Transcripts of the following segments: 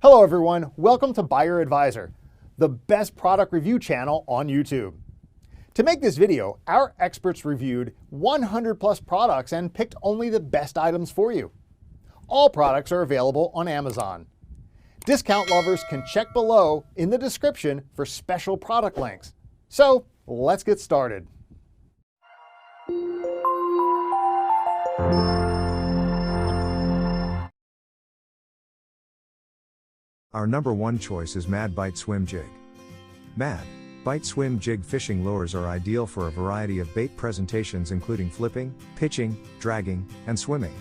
Hello everyone, welcome to Buyer Advisor, the best product review channel on YouTube. To make this video, our experts reviewed 100 plus products and picked only the best items for you. All products are available on Amazon. Discount lovers can check below in the description for special product links. So let's get started. Our number one choice is Mad Bite Swim Jig. Mad Bite Swim Jig fishing lures are ideal for a variety of bait presentations including flipping, pitching, dragging, and swimming.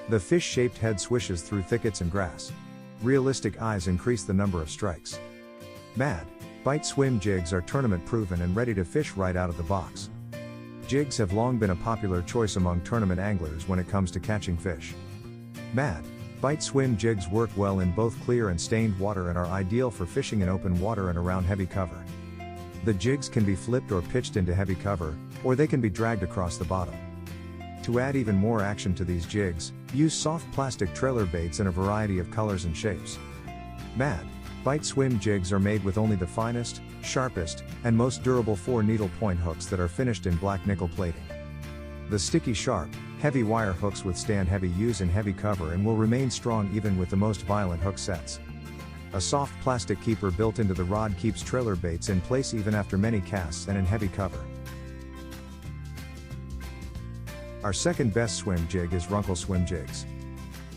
The fish-shaped head swishes through thickets and grass. Realistic eyes increase the number of strikes. Mad Bite Swim Jigs are tournament proven and ready to fish right out of the box. Jigs have long been a popular choice among tournament anglers when it comes to catching fish. Mad Bite Swim Jigs work well in both clear and stained water and are ideal for fishing in open water and around heavy cover. The jigs can be flipped or pitched into heavy cover, or they can be dragged across the bottom. To add even more action to these jigs, use soft plastic trailer baits in a variety of colors and shapes. Mad Bite Swim Jigs are made with only the finest, sharpest, and most durable 4-needle point hooks that are finished in black nickel plating. The sticky sharp, heavy wire hooks withstand heavy use in heavy cover and will remain strong even with the most violent hook sets. A soft plastic keeper built into the rod keeps trailer baits in place even after many casts and in heavy cover. Our second best swim jig is Runkle Swim Jigs.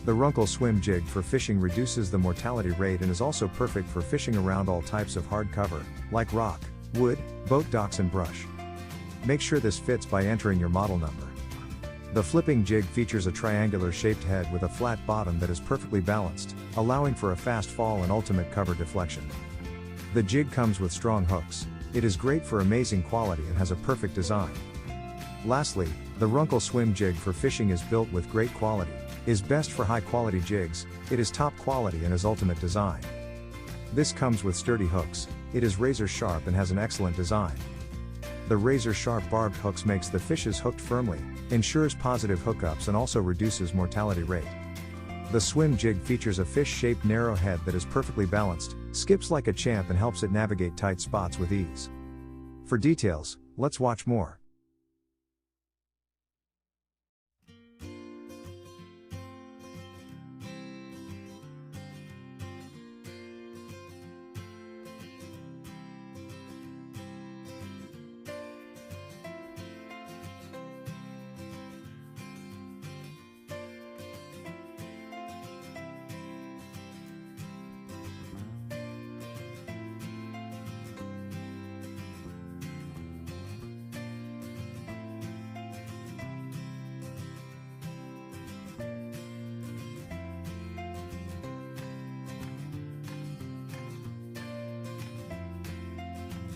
The Runkle Swim Jig for fishing reduces the mortality rate and is also perfect for fishing around all types of hard cover, like rock, wood, boat docks and brush. Make sure this fits by entering your model number. The flipping jig features a triangular shaped head with a flat bottom that is perfectly balanced, allowing for a fast fall and ultimate cover deflection. The jig comes with strong hooks. It is great for amazing quality and has a perfect design. Lastly, the Runkle Swim Jig for fishing is built with great quality, is best for high quality jigs, it is top quality and is ultimate design. This comes with sturdy hooks, it is razor sharp and has an excellent design. The razor-sharp barbed hooks makes the fishes hooked firmly, ensures positive hookups and also reduces mortality rate. The swim jig features a fish-shaped narrow head that is perfectly balanced, skips like a champ and helps it navigate tight spots with ease. For details, let's watch more.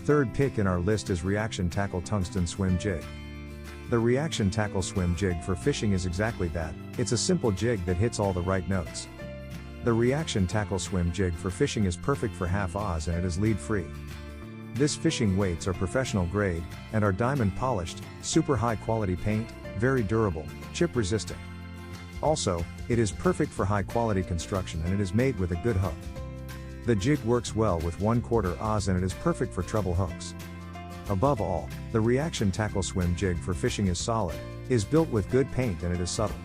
Third pick in our list is Reaction Tackle Tungsten Swim Jig. The Reaction Tackle Swim Jig for fishing is exactly that, it's a simple jig that hits all the right notes. The Reaction Tackle Swim Jig for fishing is perfect for half Oz and it is lead free. This fishing weights are professional grade, and are diamond polished, super high quality paint, very durable, chip resistant. Also, it is perfect for high quality construction and it is made with a good hook. The jig works well with 1/4 Oz and it is perfect for treble hooks. Above all, the Reaction Tackle Swim Jig for fishing is solid, is built with good paint and it is subtle.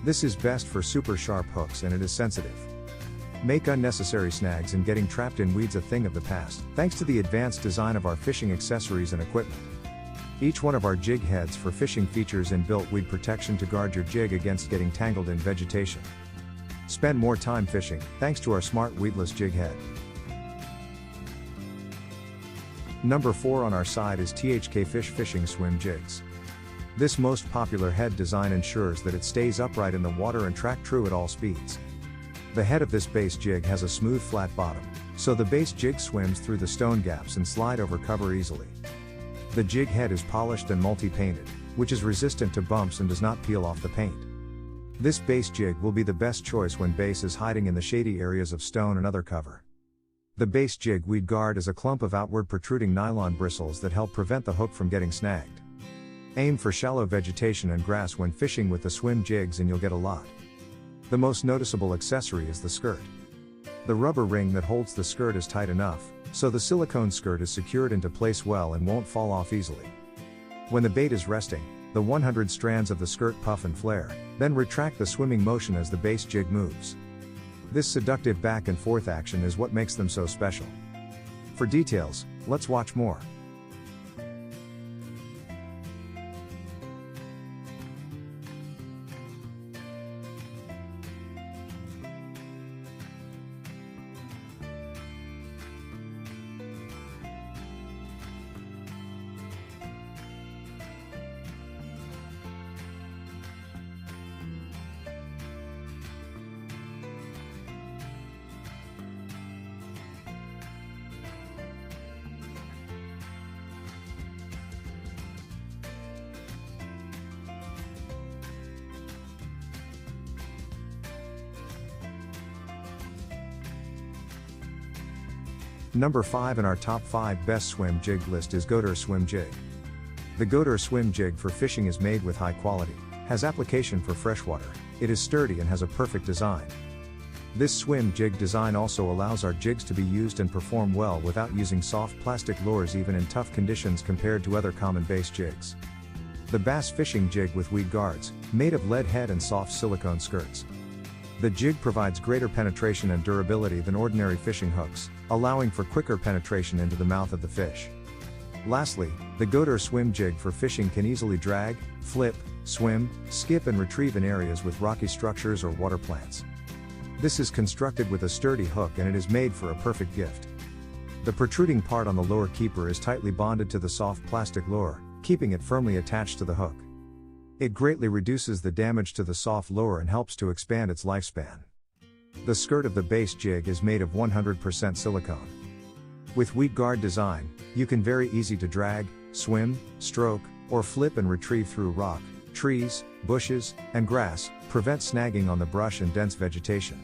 This is best for super sharp hooks and it is sensitive. Make unnecessary snags and getting trapped in weeds a thing of the past, thanks to the advanced design of our fishing accessories and equipment. Each one of our jig heads for fishing features inbuilt weed protection to guard your jig against getting tangled in vegetation. Spend more time fishing, thanks to our smart weedless jig head. Number 4 on our side is THK Fish Fishing Swim Jigs. This most popular head design ensures that it stays upright in the water and track true at all speeds. The head of this base jig has a smooth flat bottom, so the base jig swims through the stone gaps and slide over cover easily. The jig head is polished and multi-painted, which is resistant to bumps and does not peel off the paint. This base jig will be the best choice when base is hiding in the shady areas of stone and other cover. The base jig weed guard is a clump of outward protruding nylon bristles that help prevent the hook from getting snagged. Aim for shallow vegetation and grass when fishing with the swim jigs and you'll get a lot. The most noticeable accessory is the skirt. The rubber ring that holds the skirt is tight enough, so the silicone skirt is secured into place well and won't fall off easily. When the bait is resting, the 100 strands of the skirt puff and flare, then retract the swimming motion as the base jig moves. This seductive back and forth action is what makes them so special. For details, let's watch more. Number 5 in our top 5 best swim jig list is Goodwill swim jig. The Goodwill swim jig for fishing is made with high quality, has application for freshwater, it is sturdy and has a perfect design. This swim jig design also allows our jigs to be used and perform well without using soft plastic lures even in tough conditions compared to other common base jigs. The bass fishing jig with weed guards, made of lead head and soft silicone skirts. The jig provides greater penetration and durability than ordinary fishing hooks, allowing for quicker penetration into the mouth of the fish. Lastly, the Goodwill swim jig for fishing can easily drag, flip, swim, skip and retrieve in areas with rocky structures or water plants. This is constructed with a sturdy hook and it is made for a perfect gift. The protruding part on the lure keeper is tightly bonded to the soft plastic lure, keeping it firmly attached to the hook. It greatly reduces the damage to the soft lure and helps to expand its lifespan. The skirt of the base jig is made of 100% silicone. With weed guard design, you can very easy to drag, swim, stroke, or flip and retrieve through rock, trees, bushes, and grass, prevent snagging on the brush and dense vegetation.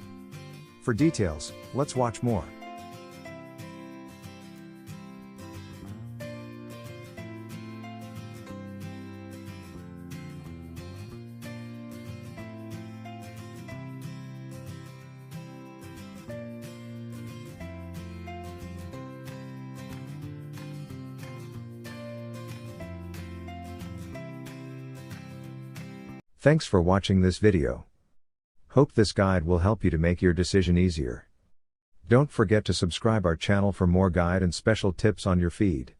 For details, let's watch more. Thanks for watching this video. Hope this guide will help you to make your decision easier. Don't forget to subscribe our channel for more guide and special tips on your feed.